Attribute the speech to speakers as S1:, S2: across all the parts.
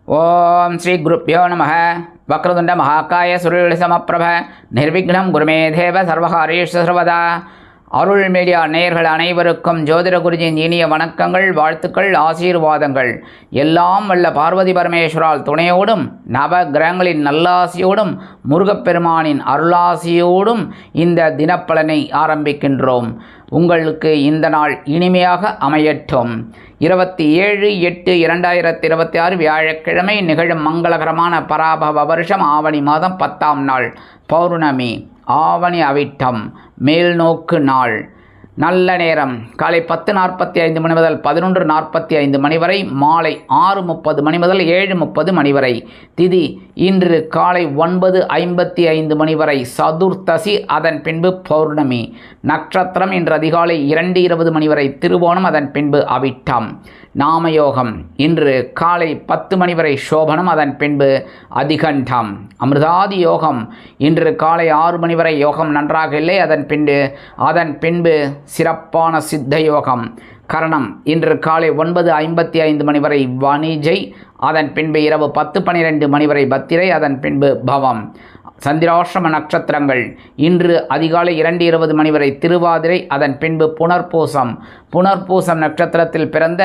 S1: ஓம் ஸ்ரீ குருப்யோ நம. வக்ரதுண்ட மகாகாய சுருளிசமப்பிரப நிர்விக்னம் குருமே தேவ சர்வகாரீஷ சர்வதா. அருள் மீடியா நேயர்கள் அனைவருக்கும் ஜோதிட குருஜியின் இனிய வணக்கங்கள், வாழ்த்துக்கள், ஆசீர்வாதங்கள். எல்லாம் வல்ல பார்வதி பரமேஸ்வரால் துணையோடும் நவ கிரகங்களின் நல்லாசியோடும் முருகப்பெருமானின் அருளாசியோடும் இந்த தினப்பலனை ஆரம்பிக்கின்றோம். உங்களுக்கு இந்த நாள் இனிமையாக அமையட்டும். 27/8/2026 வியாழக்கிழமை நிகழும் மங்களகரமான பராபவ வருஷம் ஆவணி மாதம் 10ஆம் நாள் பௌர்ணமி, ஆவணி அவிட்டம், மேல்நோக்கு நாள். நல்ல நேரம் காலை 10:45 மணி முதல் 11:45 மணி வரை, மாலை 6:30 மணி முதல் 7:30 மணி வரை. திதி இன்று காலை 9:55 மணி வரை சதுர்த்தசி, அதன் பின்பு பௌர்ணமி. நட்சத்திரம் இன்று அதிகாலை 2:20 மணி வரை திருவோணம், அதன் பின்பு அவிட்டம். நாமயோகம் இன்று காலை 10 மணி வரை சோபனம், அதன் பின்பு அதிகண்டம். அமிர்தாதி யோகம் இன்று காலை 6 மணி வரை யோகம் நன்றாக இல்லை, அதன் பின்பு சிறப்பான சித்த யோகம். கரணம் இன்று காலை 9:55 மணி வரை வணிஜை, அதன் பின்பு இரவு 10:12 மணி வரை பத்திரை, அதன் பின்பு பவம். சந்திராஷ்டம நட்சத்திரங்கள் இன்று அதிகாலை 2:20 மணி வரை திருவாதிரை, அதன் பின்பு புனர்பூசம். புனர்பூசம் நட்சத்திரத்தில் பிறந்த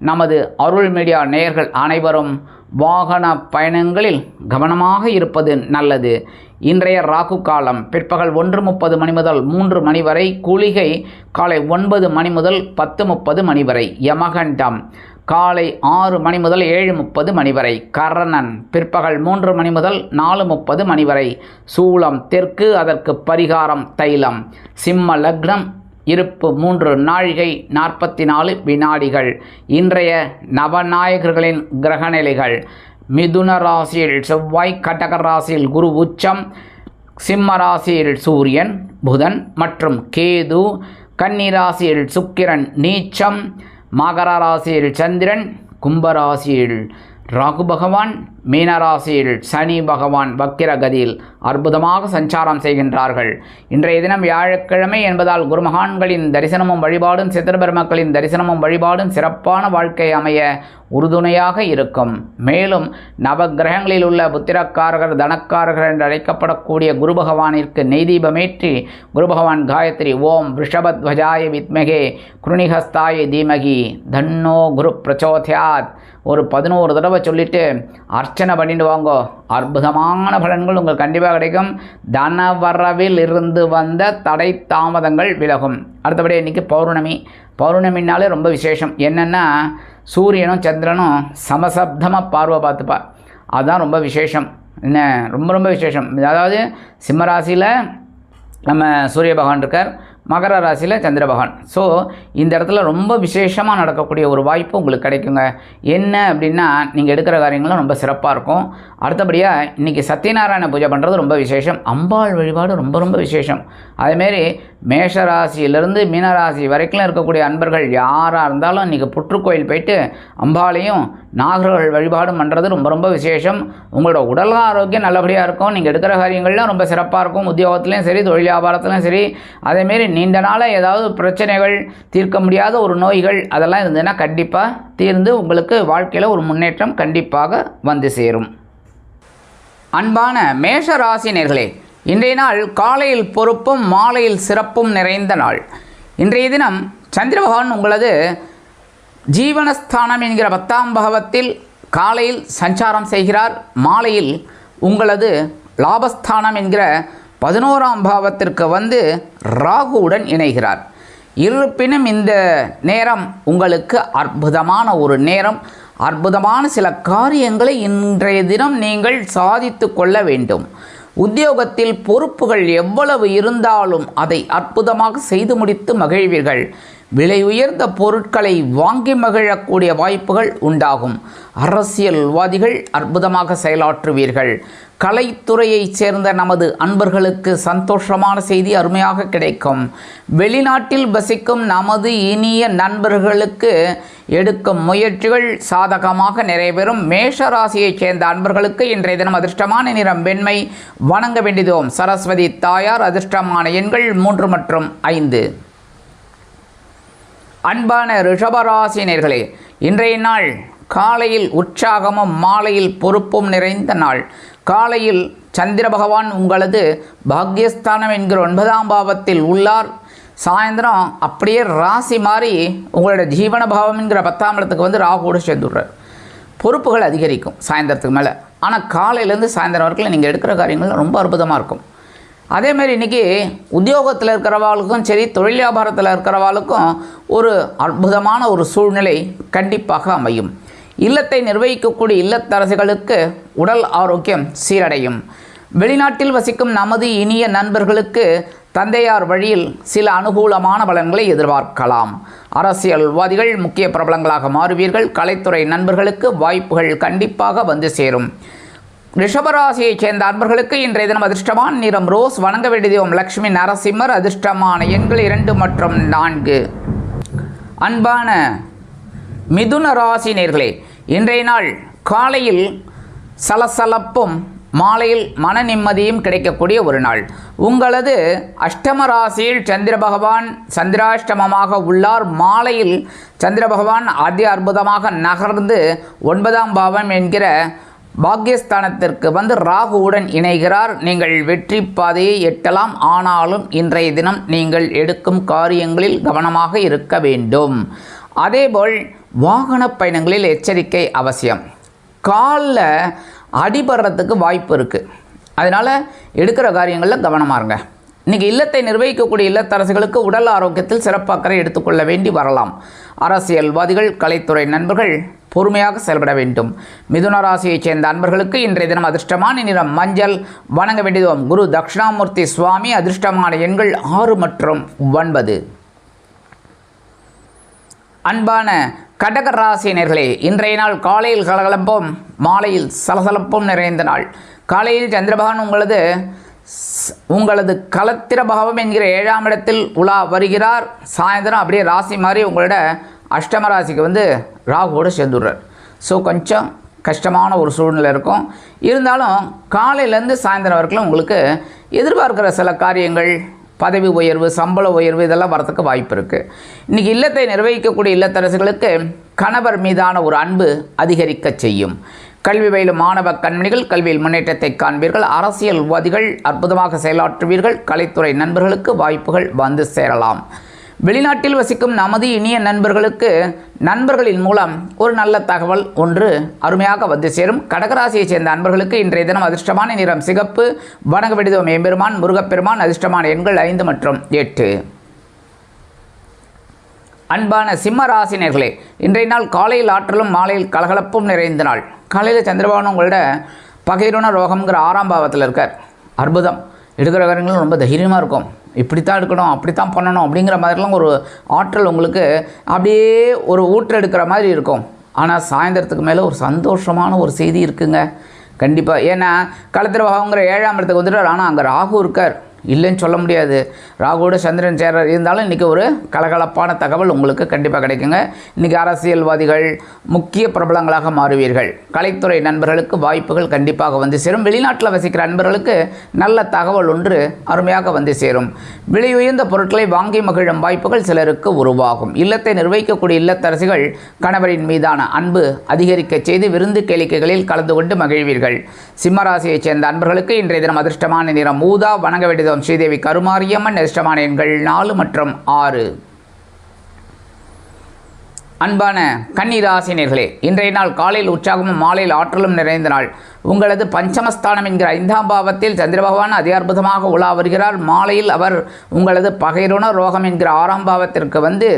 S1: நமது அருள் மீடியா நேயர்கள் அனைவரும் வாகன பயணங்களில் கவனமாக இருப்பது நல்லது. இன்றைய ராகு காலம் பிற்பகல் 1:30 மணி முதல் 3 மணி வரை, குளிகை காலை 9 மணி முதல் 10:30 மணி வரை, யமகண்டம் காலை 6 மணி முதல் 7:30 மணி வரை, கரணன் பிற்பகல் 3 மணி முதல் 4:30 மணி வரை, சூலம் தெற்கு, அதற்கு பரிகாரம் தைலம். சிம்ம லக்னம், இருப்பு 3 நாழிகை 44 வினாடிகள். இன்றைய நவநாயகர்களின் கிரகநிலைகள்: மிதுன ராசியில் செவ்வாய், கடக ராசியில் குரு உச்சம், சிம்ம ராசியில் சூரியன் புதன் மற்றும் கேது, கன்னி ராசியில் சுக்கிரன் நீச்சம், மகர ராசியில் சந்திரன், கும்பராசியில் ராகு பகவான், மீனராசியில் சனி பகவான் வக்கிரகதியில் அற்புதமாக சஞ்சாரம் செய்கின்றார்கள். இன்றைய தினம் வியாழக்கிழமை என்பதால் குருமகான்களின் தரிசனமும் வழிபாடும், சித்தர்பெருமக்களின் தரிசனமும் வழிபாடும் சிறப்பான வாழ்க்கை அமைய உறுதுணையாக இருக்கும். மேலும் நவகிரகங்களில் உள்ள புத்திரக்காரகர், தனக்காரகர் என்று அழைக்கப்படக்கூடிய குரு பகவானிற்கு நெய்தீபமேற்றி குரு பகவான் காயத்ரி ஓம் ரிஷபத்வஜாய வித்மகே குருணிஹஸ்தாய தீமகி தன்னோ குரு பிரச்சோத்யாத் ஒரு 11 தடவை சொல்லிட்டு அர்ச்சனை பண்ணிட்டு வாங்கோ. அற்புதமான பலன்கள் உங்களுக்கு கண்டிப்பாக கிடைக்கும். தனவரவில் இருந்து வந்த தடை தாமதங்கள் விலகும். அடுத்தபடி இன்றைக்கி பௌர்ணமி. பௌர்ணமினாலே ரொம்ப விசேஷம். என்னென்னா சூரியனும் சந்திரனும் சமசப்தமாக பார்வை பார்த்துப்பா. அதுதான் ரொம்ப விசேஷம். என்ன ரொம்ப ரொம்ப விசேஷம். அதாவது சிம்மராசியில் நம்ம சூரிய பகவான் இருக்கார், மகர ராசியில் சந்திர பகவான். ஸோ இந்த இடத்துல ரொம்ப விசேஷமாக நடக்கக்கூடிய ஒரு வாய்ப்பு உங்களுக்கு கிடைக்குங்க. என்ன அப்படின்னா, நீங்கள் எடுக்கிற காரியங்களும் ரொம்ப சிறப்பாக இருக்கும். அடுத்தபடியாக இன்றைக்கி சத்யநாராயண பூஜை பண்ணுறது ரொம்ப விசேஷம். அம்பாள் வழிபாடு ரொம்ப ரொம்ப விசேஷம். அதேமாரி மேஷ ராசியிலிருந்து மீனராசி வரைக்கும் இருக்கக்கூடிய அன்பர்கள் யாராக இருந்தாலும் இன்றைக்கி புற்றுக்கோயில் போயிட்டு அம்பாளையும் நாகர்கள் வழிபாடும் பண்ணுறது ரொம்ப ரொம்ப விசேஷம். உங்களோட உடல் ஆரோக்கியம் நல்லபடியாக இருக்கும். நீங்கள் எடுக்கிற காரியங்கள்லாம் ரொம்ப சிறப்பாக இருக்கும். உத்தியோகத்துலேயும் சரி, தொழில் வியாபாரத்துலையும் சரி. அதேமாரி நீண்ட நாளாக ஏதாவது பிரச்சனைகள், தீர்க்க முடியாத ஒரு நோய்கள் அதெல்லாம் இருந்ததுன்னா கண்டிப்பாக தீர்ந்து உங்களுக்கு வாழ்க்கையில் ஒரு முன்னேற்றம் கண்டிப்பாக வந்து சேரும். அன்பான மேஷ ராசினியர்களே, இன்றைய நாள் காலையில் பொறுப்பும் மாலையில் சிறப்பும் நிறைந்த நாள். இன்றைய தினம் சந்திர பகவான் உங்களது ஜீவனஸ்தானம் என்கிற 10ஆம் பாவத்தில் காலையில் சஞ்சாரம் செய்கிறார். மாலையில் உங்களது லாபஸ்தானம் என்கிற 11ஆம் பாவத்திற்கு வந்து ராகுவுடன் இணைகிறார். இருப்பினும் இந்த நேரம் உங்களுக்கு அற்புதமான ஒரு நேரம். அற்புதமான சில காரியங்களை இன்றைய தினம் நீங்கள் சாதித்து கொள்ள வேண்டும். உத்தியோகத்தில் பொறுப்புகள் எவ்வளவு இருந்தாலும் அதை அற்புதமாக செய்து முடித்து மகிழ்வீர்கள். விலை உயர்ந்த பொருட்களை வாங்கி மகிழக்கூடிய வாய்ப்புகள் உண்டாகும். அரசியல்வாதிகள் அற்புதமாக செயலாற்றுவீர்கள். கலைத்துறையைச் சேர்ந்த நமது அன்பர்களுக்கு சந்தோஷமான செய்தி அருமையாக கிடைக்கும். வெளிநாட்டில் வசிக்கும் நமது இனிய நண்பர்களுக்கு எடுக்கும் முயற்சிகள் சாதகமாக நிறைவேறும். மேஷ ராசியைச் சேர்ந்த அன்பர்களுக்கு இன்றைய தினம் அதிர்ஷ்டமான நிறம் வெண்மை. வணங்க வேண்டியதோம் சரஸ்வதி தாயார். அதிர்ஷ்டமான எண்கள் 3 மற்றும் 5. அன்பான ரிஷபராசினியர்களே, இன்றைய நாள் காலையில் உற்சாகமும் மாலையில் பொறுப்பும் நிறைந்த நாள். காலையில் சந்திர பகவான் உங்களது பாக்யஸ்தானம் என்கிற 9ஆம் பாவத்தில் உள்ளார். சாயந்தரம் அப்படியே ராசி மாறி உங்களோட ஜீவன பாவம் என்கிற 10ஆம் இடத்துக்கு வந்து ராகுவோடு சேர்ந்துடுறார். பொறுப்புகள் அதிகரிக்கும் சாயந்தரத்துக்கு மேலே. ஆனால் காலையிலேருந்து சாயந்தரம் வரைக்கும் நீங்கள் எடுக்கிற காரியங்கள் ரொம்ப அற்புதமாக இருக்கும். அதேமாதிரி இன்றைக்கி உத்தியோகத்தில் இருக்கிறவாளுக்கும் சரி, தொழில் வியாபாரத்தில் இருக்கிறவாளுக்கும் ஒரு அற்புதமான ஒரு சூழ்நிலை கண்டிப்பாக அமையும். இல்லத்தை நிர்வகிக்கக்கூடிய இல்லத்தரசிகளுக்கு உடல் ஆரோக்கியம் சீரடையும். வெளிநாட்டில் வசிக்கும் நமது இனிய நண்பர்களுக்கு தந்தையார் வழியில் சில அனுகூலமான பலன்களை எதிர்பார்க்கலாம். அரசியல்வாதிகள் முக்கிய பிரபலங்களாக மாறுவீர்கள். கலைத்துறை நண்பர்களுக்கு வாய்ப்புகள் கண்டிப்பாக வந்து சேரும். ரிஷபராசியைச் சேர்ந்த அன்பர்களுக்கு இன்றைய தினம் அதிர்ஷ்டமான நிறம் ரோஸ். வணங்க வேண்டிய தெய்வம் லக்ஷ்மி நரசிம்மர். அதிர்ஷ்டமான எண்கள் 2 மற்றும் 4. அன்பான மிதுன ராசி நேயர்களே, இன்றைய நாள் காலையில் சலசலப்பும் மாலையில் மன நிம்மதியும் கிடைக்கக்கூடிய ஒரு நாள். உங்களது அஷ்டம ராசியில் சந்திர பகவான் சந்திராஷ்டமமாக உள்ளார். மாலையில் சந்திர பகவான் அதி அற்புதமாக நகர்ந்து 9ஆம் பாவம் என்கிற பாக்யஸ்தானத்திற்கு வந்து ராகுவுடன் இணைகிறார். நீங்கள் வெற்றி பாதையை எட்டலாம். ஆனாலும் இன்றைய தினம் நீங்கள் எடுக்கும் காரியங்களில் கவனமாக இருக்க வேண்டும். அதேபோல் வாகன பயணங்களில் எச்சரிக்கை அவசியம். காலில் அடிபடுறதுக்கு வாய்ப்பு இருக்குது. அதனால் எடுக்கிற காரியங்களில் கவனமாக இருங்க. இன்றைக்கி இல்லத்தை நிர்வகிக்கக்கூடிய இல்லத்தரசிகளுக்கு உடல் ஆரோக்கியத்தில் சிறப்பு அக்கறை எடுத்துக்கொள்ள வேண்டி வரலாம். அரசியல்வாதிகள் கலைத்துறை நண்பர்கள் பொறுமையாக செயல்பட வேண்டும். மிதுன ராசியைச் சேர்ந்த அன்பர்களுக்கு இன்றைய தினம் அதிர்ஷ்டமான நிறம் மஞ்சள். வணங்க வேண்டியதும் குரு தட்சிணாமூர்த்தி சுவாமி. அதிர்ஷ்டமான எண்கள் 6 மற்றும் 9. அன்பான கடக ராசியினர்களே, இன்றைய நாள் காலையில் கலகலப்பும் மாலையில் சலசலப்பும் நிறைந்த நாள். காலையில் சந்திரபகவான் உங்களது கலத்திர பாவம் என்கிற 7ஆம் இடத்தில் உலா வருகிறார். சாயந்தரம் அப்படியே ராசி மாதிரி உங்களோட அஷ்டம ராசிக்கு வந்து ராகுவோடு சேர்ந்துடுறார். ஸோ கொஞ்சம் கஷ்டமான ஒரு சூழ்நிலை இருக்கும். இருந்தாலும் காலையிலேருந்து சாயந்தரம் வரைக்கும் உங்களுக்கு எதிர்பார்க்கிற சில காரியங்கள், பதவி உயர்வு, சம்பள உயர்வு இதெல்லாம் வரத்துக்கு வாய்ப்பு இருக்குது. இன்றைக்கி இல்லத்தை நிர்வகிக்கக்கூடிய இல்லத்தரசிகளுக்கு கணவர் மீதான ஒரு அன்பு அதிகரிக்க செய்யும். கல்வி பயிலும் மாணவ கண்மணிகள் கல்வியில் முன்னேற்றத்தை காண்பீர்கள். அரசியல்வாதிகள் அற்புதமாக செயலாற்றுவீர்கள். கலைத்துறை நண்பர்களுக்கு வாய்ப்புகள் வந்து சேரலாம். வெளிநாட்டில் வசிக்கும் நமது இனிய நண்பர்களுக்கு நண்பர்களின் மூலம் ஒரு நல்ல தகவல் ஒன்று அருமையாக வந்து சேரும். கடகராசியைச் சேர்ந்த நண்பர்களுக்கு இன்றைய தினம் அதிர்ஷ்டமான நிறம் சிகப்பு. வணங்க வேண்டியதும் எம்பெருமான் முருகப்பெருமான். அதிர்ஷ்டமான எண்கள் 5 மற்றும் 8. அன்பான சிம்ம ராசினியர்களே, இன்றைய நாள் காலையில் ஆற்றலும் மாலையில் கலகலப்பும் நிறைந்த நாள். காலையில் சந்திரபகவான் உங்களோட பகைருண ரோகம்ங்கிற 6ஆம் பாவத்தில் இருக்கார். அற்புதம். எடுக்கிற காரியங்களும் ரொம்ப தைரியமாக இருக்கும். இப்படித்தான் எடுக்கணும், அப்படித்தான் பண்ணணும் அப்படிங்கிற மாதிரிலாம் ஒரு ஆற்றல் உங்களுக்கு அப்படியே ஒரு ஊற்றெடுக்கிற மாதிரி இருக்கும். ஆனால் சாயந்தரத்துக்கு மேலே ஒரு சந்தோஷமான ஒரு செய்தி இருக்குங்க கண்டிப்பாக. ஏன்னா களத்திர பாவங்கிற 7ஆம் இடத்துக்கு வந்துட்டார். ஆனால் அங்கே ராகு இருக்கார், இல்லைன்னு சொல்ல முடியாது. ராகுவோட சந்திரன் சேர இருந்தாலும் இன்றைக்கி ஒரு கலகலப்பான தகவல் உங்களுக்கு கண்டிப்பாக கிடைக்குங்க. இன்றைக்கி அரசியல்வாதிகள் முக்கிய பிரபலங்களாக மாறுவீர்கள். கலைத்துறை நண்பர்களுக்கு வாய்ப்புகள் கண்டிப்பாக வந்து சேரும். வெளிநாட்டில் வசிக்கிற நண்பர்களுக்கு நல்ல தகவல் ஒன்று அருமையாக வந்து சேரும். விலை உயர்ந்த பொருட்களை வாங்கி மகிழும் வாய்ப்புகள் சிலருக்கு உருவாகும். இல்லத்தை நிர்வகிக்கக்கூடிய இல்லத்தரசிகள் கணவரின் மீதான அன்பு அதிகரிக்க செய்து விருந்து கேளிக்கைகளில் கலந்து கொண்டு மகிழ்வீர்கள். சிம்மராசியைச் சேர்ந்த அன்பர்களுக்கு இன்றைய தினம் அதிர்ஷ்டமான நிறம் ஊதா. வணங்க வேண்டியது ஸ்ரீதேவி கருமாரியம்மன். அதிர்ஷ்டமான எண்கள் 4 மற்றும் 6. அன்பான கன்னிராசினியர்களே, இன்றைய நாள் காலையில் உற்சாகமும் மாலையில் ஆற்றலும் நிறைந்த நாள். உங்களது பஞ்சமஸ்தானம் என்கிற 5ஆம் பாவத்தில் சந்திர பகவான் அதி அற்புதமாக உலா வருகிறார். மாலையில் அவர் உங்களது பகைருண ரோகம் என்கிற 6ஆம் பாவத்திற்கு வந்து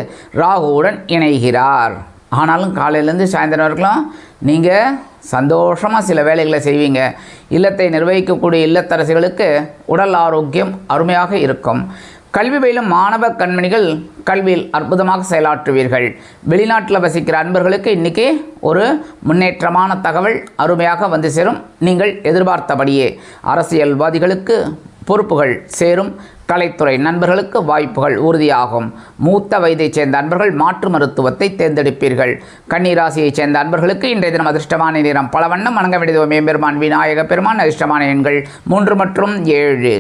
S1: ராகுவுடன் இணைகிறார். ஆனாலும் காலையிலேருந்து சாயந்தரம் வரைக்கும் நீங்கள் சந்தோஷமாக சில வேலைகளை செய்வீங்க. இல்லத்தை நிர்வகிக்கக்கூடிய இல்லத்தரசிகளுக்கு உடல் ஆரோக்கியம் அருமையாக இருக்கும். கல்வி பயிலும் மாணவ கண்மணிகள் கல்வியில் அற்புதமாக செயலாற்றுவீர்கள். வெளிநாட்டில் வசிக்கிற அன்பர்களுக்கு இன்றைக்கி ஒரு முன்னேற்றமான தகவல் அருமையாக வந்து சேரும். நீங்கள் எதிர்பார்த்தபடியே அரசியல்வாதிகளுக்கு பொறுப்புகள் சேரும். கலைத்துறை நண்பர்களுக்கு வாய்ப்புகள் உறுதியாகும். மூத்த வயதைச் சேர்ந்த அன்பர்கள் மாற்று மருத்துவத்தை தேர்ந்தெடுப்பீர்கள். கன்னிராசியைச் சேர்ந்த அன்பர்களுக்கு இன்றைய தினம் அதிர்ஷ்டமான நிறம் பலவண்ணம். வணங்க வேண்டியது எம்பெருமான் விநாயக பெருமான். அதிர்ஷ்டமான எண்கள் 3 மற்றும் 7.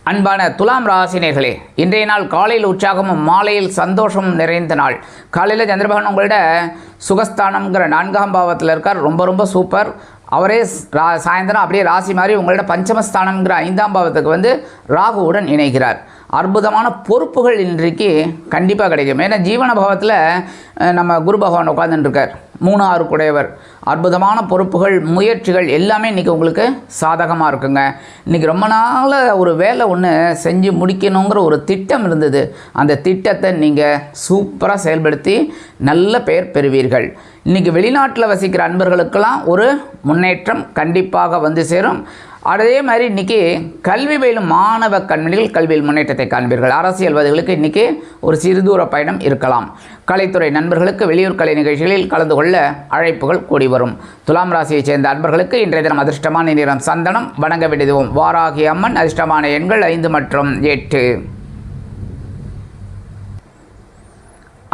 S1: அன்பான துலாம் ராசினியர்களே, இன்றைய நாள் காலையில் உற்சாகமும் மாலையில் சந்தோஷமும் நிறைந்த நாள். காலையில் சந்திரபகவான் உங்களோட சுகஸ்தானம்ங்கிற 4ஆம் பாவத்தில் இருக்கார். ரொம்ப ரொம்ப சூப்பர். அவரே சாயந்தரம் அப்படியே ராசி மாதிரி உங்களோட பஞ்சமஸ்தானம்ங்கிற 5ஆம் பாவத்துக்கு வந்து ராகுவுடன் இணைகிறார். அற்புதமான பொறுப்புகள் இன்றைக்கு கண்டிப்பாக கிடைக்கும். ஏன்னா ஜீவன பாவத்தில் நம்ம குரு பகவான் உட்கார்ந்துட்டுருக்கார், 3 6 குடையவர். அற்புதமான பொறுப்புகள், முயற்சிகள் எல்லாமே இன்றைக்கி உங்களுக்கு சாதகமாக இருக்குங்க. இன்றைக்கி ரொம்ப நாள் ஒரு வேலை ஒன்று செஞ்சு முடிக்கணுங்கிற ஒரு திட்டம் இருந்தது. அந்த திட்டத்தை நீங்கள் சூப்பராக செயல்படுத்தி நல்ல பெயர் பெறுவீர்கள். இன்றைக்கி வெளிநாட்டில் வசிக்கிற அன்பர்களுக்கெல்லாம் ஒரு முன்னேற்றம் கண்டிப்பாக வந்து சேரும். அதே மாதிரி இன்றைக்கி கல்வி பயிலும் மாணவ கண்மணிகள் கல்வியில் முன்னேற்றத்தை காண்பீர்கள். அரசியல்வாதிகளுக்கு இன்றைக்கி ஒரு சிறுதூர பயணம் இருக்கலாம். கலைத்துறை நண்பர்களுக்கு வெளியூர் கலை நிகழ்ச்சிகளில் கலந்து கொள்ள அழைப்புகள் கூடி வரும். துலாம் ராசியைச் சேர்ந்த அன்பர்களுக்கு இன்றைய தினம் அதிர்ஷ்டமான நிறம் சந்தனம். வணங்க வேண்டியதும் வாராகி அம்மன். அதிர்ஷ்டமான எண்கள் 5 மற்றும் 8.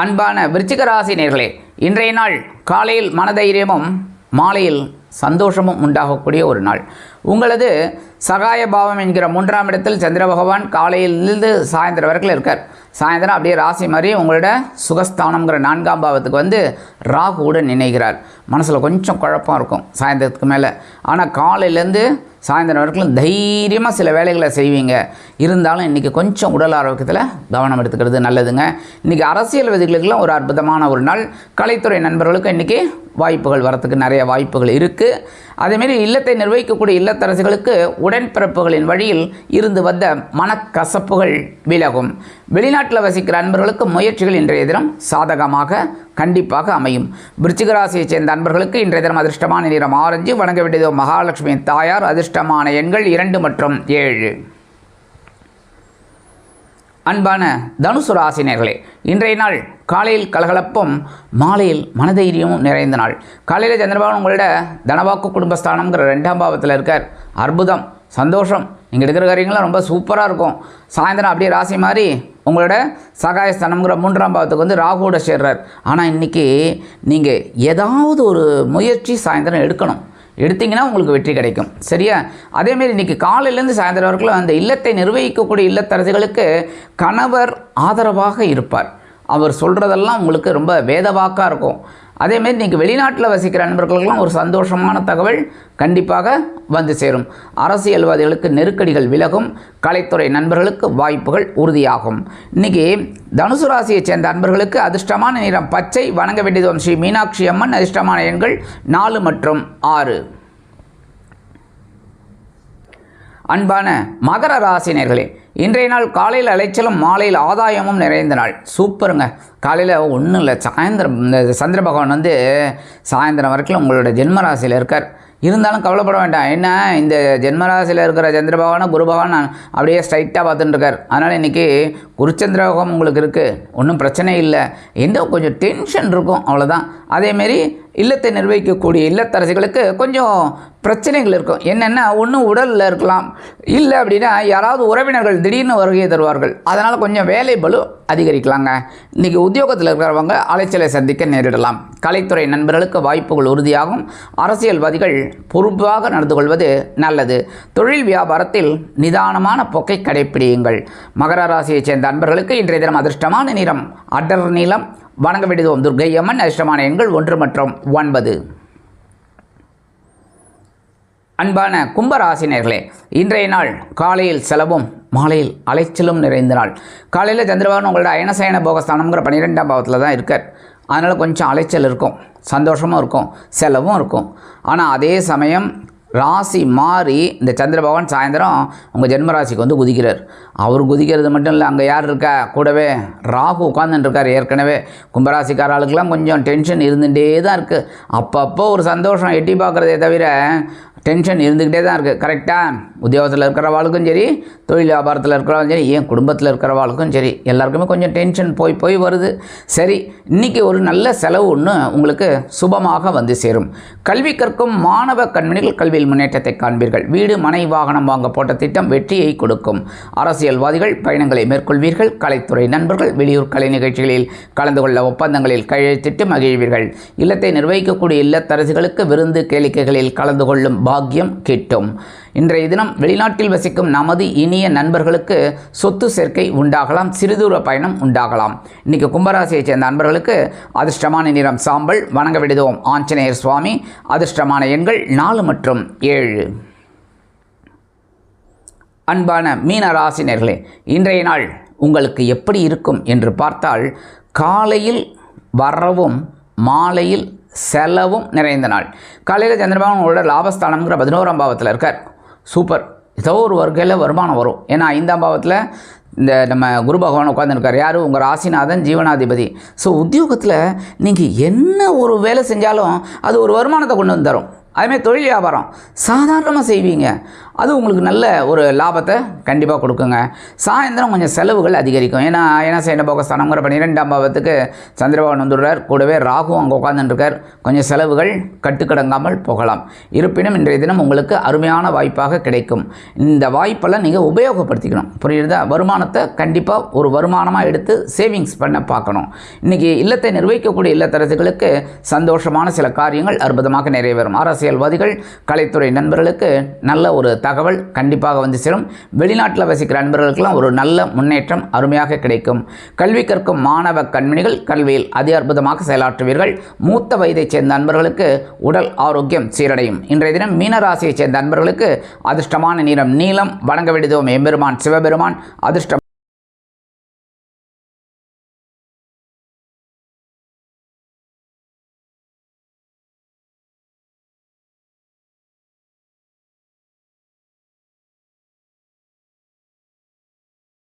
S1: அன்பான விருச்சிக ராசி நேயர்களே, இன்றைய நாள் காலையில் மனதைரியமும் மாலையில் சந்தோஷமும் உண்டாகக்கூடிய ஒரு நாள். உங்களது சகாய பாவம் என்கிற 3ஆம் இடத்தில் சந்திர பகவான் காலையிலிருந்து சாயந்தரம் வரைக்கும் இருக்கார். சாயந்தரம் அப்படியே ராசி மாதிரி உங்களோட சுகஸ்தானம்ங்கிற 4ஆம் பாவத்துக்கு வந்து ராகுவுடன் இணைகிறார். மனசில் கொஞ்சம் குழப்பம் இருக்கும் சாயந்தரத்துக்கு மேலே. ஆனால் காலையிலேருந்து சாயந்தரம் வரைக்கும் தைரியமாக சில வேலைகளை செய்வீங்க. இருந்தாலும் இன்றைக்கி கொஞ்சம் உடல் ஆரோக்கியத்தில் கவனம் எடுத்துக்கிறது நல்லதுங்க. இன்றைக்கி அரசியல்வாதிகளுக்கெல்லாம் ஒரு அற்புதமான ஒரு நாள். கலைத்துறை நண்பர்களுக்கு இன்றைக்கி வாய்ப்புகள் வரத்துக்கு நிறைய வாய்ப்புகள் இருக்குது. அதேமாரி இல்லத்தை நிர்வகிக்கக்கூடிய இல்லத்தரசிகளுக்கு உடன்பிறப்புகளின் வழியில் இருந்து வந்த மனக்கசப்புகள் விலகும். வெளிநாட்டில் வசிக்கிற அன்பர்களுக்கு முயற்சிகள் இன்றைய தினம் சாதகமாக கண்டிப்பாக அமையும். விருச்சிக ராசியைச் சேர்ந்த அன்பர்களுக்கு இன்றைய தினம் அதிர்ஷ்டமான நிறம் ஆரஞ்சு. வணங்க வேண்டியதோ மகாலட்சுமி தாயார். அதிர்ஷ்டமான எண்கள் 2 மற்றும் 7. அன்பான தனுசு ராசினியர்களே, இன்றைய நாள் காலையில் கலகலப்பும் மாலையில் மனதைரியமும் நிறைந்த நாள். காலையில் சந்திரபகவான் உங்களோட தனவாக்கு குடும்பஸ்தானம்ங்கிற 2ஆம் பாவத்தில் இருக்கார். அற்புதம், சந்தோஷம். நீங்கள் எடுக்கிற காரியங்கள்லாம் ரொம்ப சூப்பராக இருக்கும். சாயந்தரம் அப்படியே ராசி மாதிரி உங்களோட சகாயஸ்தானம்ங்கிற 3ஆம் பாவத்துக்கு வந்து ராகுவோட சேர்றார். ஆனால் இன்றைக்கி நீங்கள் ஏதாவது ஒரு முயற்சி சாயந்தரம் எடுத்திங்கன்னா உங்களுக்கு வெற்றி கிடைக்கும். சரியா? அதேமாரி இன்றைக்கி காலையிலேருந்து சாயந்தரம் வரைக்கும் அந்த இல்லத்தை நிர்வகிக்கக்கூடிய இல்லத்தரசிகளுக்கு கணவர் ஆதரவாக இருப்பார். அவர் சொல்கிறதெல்லாம் உங்களுக்கு ரொம்ப வேதவாக்காக இருக்கும். அதேமாரி இன்றைக்கி வெளிநாட்டில் வசிக்கிற நண்பர்களுக்கெல்லாம் ஒரு சந்தோஷமான தகவல் கண்டிப்பாக வந்து சேரும். அரசியல்வாதிகளுக்கு நெருக்கடிகள் விலகும். கலைத்துறை நண்பர்களுக்கு வாய்ப்புகள் உறுதியாகும். இன்றைக்கி தனுசு ராசியைச் சேர்ந்த அன்பர்களுக்கு அதிர்ஷ்டமான நிறம் பச்சை. வணங்க வேண்டியதும் ஸ்ரீ மீனாட்சி அம்மன். அதிர்ஷ்டமான எண்கள் 4 மற்றும் 6. அன்பான மகர ராசினியர்களே, இன்றைய நாள் காலையில் அலைச்சலும் மாலையில் ஆதாயமும் நிறைந்த நாள். சூப்பருங்க. காலையில் ஒன்றும் இல்லை, சாயந்தரம் இந்த சந்திர பகவான் வந்து சாயந்தரம் வரைக்கும் உங்களோட ஜென்மராசியில் இருக்கார். இருந்தாலும் கவலைப்பட வேண்டாம். என்ன, இந்த ஜென்மராசியில் இருக்கிற சந்திர பகவானை குரு பகவான் அப்படியே ஸ்ட்ரைட்டாக பார்த்துட்டுருக்கார். அதனால் இன்றைக்கி குருச்சந்திர யோகம் உங்களுக்கு இருக்குது, ஒன்றும் பிரச்சனை இல்லை. எந்த கொஞ்சம் டென்ஷன் இருக்கும், அவ்வளோதான். அதேமாரி இல்லத்தை நிர்வகிக்கக்கூடிய இல்லத்தரசிகளுக்கு கொஞ்சம் பிரச்சனைகள் இருக்கும். என்னென்னா, ஒன்று உடலில் இருக்கலாம், இல்லை அப்படின்னா யாராவது உறவினர்கள் திடீர்னு வருகை தருவார்கள். அதனால் கொஞ்சம் வேலை பளு அதிகரிக்கலாங்க. இன்றைக்கி உத்தியோகத்தில் இருக்கிறவங்க அலைச்சலை சந்திக்க நேரிடலாம். கலைத்துறை நண்பர்களுக்கு வாய்ப்புகள் உறுதியாகும். அரசியல்வாதிகள் பொறுப்பாக நடந்து கொள்வது நல்லது. தொழில் வியாபாரத்தில் நிதானமான போக்கை கடைப்பிடியுங்கள். மகர ராசியைச் சேர்ந்த அன்பர்களுக்கு இன்றைய தினம் அதிர்ஷ்டமான நிறம் அடர் நீலம். வணங்க வேண்டியதும் துர்க்கை அம்மன். அதிர்ஷ்டமான எண்கள் 1 மற்றும் 9. அன்பான கும்பராசினியர்களே, இன்றைய நாள் காலையில் செலவும் மாலையில் அலைச்சலும் நிறைந்த நாள். காலையில் சந்திரபகவான் உங்களோட அயனசயன போகஸ்தானம்ங்கிற 12ஆம் பாவத்தில் தான் இருக்கார். அதனால் கொஞ்சம் அலைச்சல் இருக்கும், சந்தோஷமும் இருக்கும், செலவும் இருக்கும். ஆனால் அதே சமயம் ராசி மாறி இந்த சந்திர பகவான் சாயந்தரம் உங்கள் ஜென்மராசிக்கு வந்து குதிக்கிறார். அவர் குதிக்கிறது மட்டும் இல்லை, அங்கே யார் இருக்கா கூடவே? ராகு உட்காந்துட்டுருக்கார். ஏற்கனவே கும்பராசிக்கார ஆளுக்கெல்லாம் கொஞ்சம் டென்ஷன் இருந்துகிட்டே தான் இருக்குது. அப்பப்போ ஒரு சந்தோஷம் எட்டி பார்க்குறதே தவிர டென்ஷன் இருந்துக்கிட்டே தான் இருக்குது. கரெக்டாக உத்தியோகத்தில் இருக்கிறவாளுக்கும் சரி, தொழில் வியாபாரத்தில் இருக்கிறவாளும் சரி, ஏன் குடும்பத்தில் இருக்கிறவாளுக்கும் சரி, எல்லாருக்குமே கொஞ்சம் டென்ஷன் போய் வருது. சரி, இன்றைக்கி ஒரு நல்ல செலவு ஒன்று உங்களுக்கு சுபமாக வந்து சேரும். கல்வி கற்கும் மாணவ கண்மணிகள் கல்வியில் முன்னேற்றத்தை காண்பீர்கள். வீடு மனை வாகனம் வாங்க போட்ட திட்டம் வெற்றியை கொடுக்கும். அரசியல்வாதிகள் பயணங்களை மேற்கொள்வீர்கள். கலைத்துறை நண்பர்கள் வெளியூர் கலை நிகழ்ச்சிகளில் கலந்து கொள்ள ஒப்பந்தங்களில் கையெழுத்திட்டு மகிழ்வீர்கள். இல்லத்தை நிர்வகிக்கக்கூடிய இல்லத்தரசிகளுக்கு விருந்து கேளிக்கைகளில் கலந்து கொள்ளும் பாக்கியம் கிட்டும். இன்றைய தினம் வெளிநாட்டில் வசிக்கும் நமது இனிய நண்பர்களுக்கு சொத்து சேர்க்கை உண்டாகலாம், சிறுதூர பயணம் உண்டாகலாம். இன்றைக்கி கும்பராசியைச் சேர்ந்த நண்பர்களுக்கு அதிர்ஷ்டமான நிறம் சாம்பல். வணங்க விடுவோம் ஆஞ்சநேயர் சுவாமி. அதிர்ஷ்டமான எண்கள் 4 மற்றும் 7. அன்பான மீன ராசினர்களே, இன்றைய நாள் உங்களுக்கு எப்படி இருக்கும் என்று பார்த்தால், காலையில் வரவும் மாலையில் செலவும் நிறைந்த நாள். காலையில் சந்திரபாபு உங்களோட லாபஸ்தானம்ங்கிற 11ஆம் பாவத்தில் இருக்கார். சூப்பர். ஏதோ ஒரு வகையில் வருமானம் வரும். ஏன்னா 5ஆம் பாவத்தில் இந்த நம்ம குரு பகவான் உட்காந்துருக்கார். யார்? உங்கள் ராசிநாதன், ஜீவனாதிபதி. ஸோ உத்தியோகத்தில் நீங்கள் என்ன ஒரு வேலை செஞ்சாலும் அது ஒரு வருமானத்தை கொண்டு வந்து தரும். அதுமாதிரி தொழில் வியாபாரம் சாதாரணமாக செய்வீங்க, அது உங்களுக்கு நல்ல ஒரு லாபத்தை கண்டிப்பாக கொடுக்குங்க. சாயந்தரம் கொஞ்சம் செலவுகள் அதிகரிக்கும். ஏன்னா சேன போகஸ்தானங்கிற 12ஆம் பாவத்துக்கு சந்திரபகவான் வந்துடுறார். கூடவே ராகு அங்கே உட்காந்துருக்கார். கொஞ்சம் செலவுகள் கட்டுக்கடங்காமல் போகலாம். இருப்பினும் இன்றைய தினம் உங்களுக்கு அருமையான வாய்ப்பாக கிடைக்கும். இந்த வாய்ப்பெல்லாம் நீங்கள் உபயோகப்படுத்திக்கணும். புரியுதா? வருமானத்தை கண்டிப்பாக ஒரு வருமானமாக எடுத்து சேவிங்ஸ் பண்ண பார்க்கணும். இன்றைக்கி இல்லத்தை நிர்வகிக்கக்கூடிய இல்லத்தரசுகளுக்கு சந்தோஷமான சில காரியங்கள் அற்புதமாக நிறைவேறும். அரசியல்வாதிகள், கலைத்துறை நண்பர்களுக்கு நல்ல ஒரு தகவல் கண்டிப்பாக வந்து சேரும். வெளிநாட்டில் வசிக்கிற நண்பர்களுக்கெல்லாம் ஒரு நல்ல முன்னேற்றம் அருமையாக கிடைக்கும். கல்வி கற்கும் மாணவ கண்மணிகள் கல்வியில் அதி அற்புதமாக செயலாற்றுவீர்கள். மூத்த வயதைச் சேர்ந்த நண்பர்களுக்கு உடல் ஆரோக்கியம் சீரடையும். இன்றைய தினம் மீனராசியைச் சேர்ந்த நண்பர்களுக்கு அதிர்ஷ்டமான நிறம் நீலம். வணங்க விடுவோம் எம்பெருமான் சிவபெருமான். அதிர்ஷ்டம்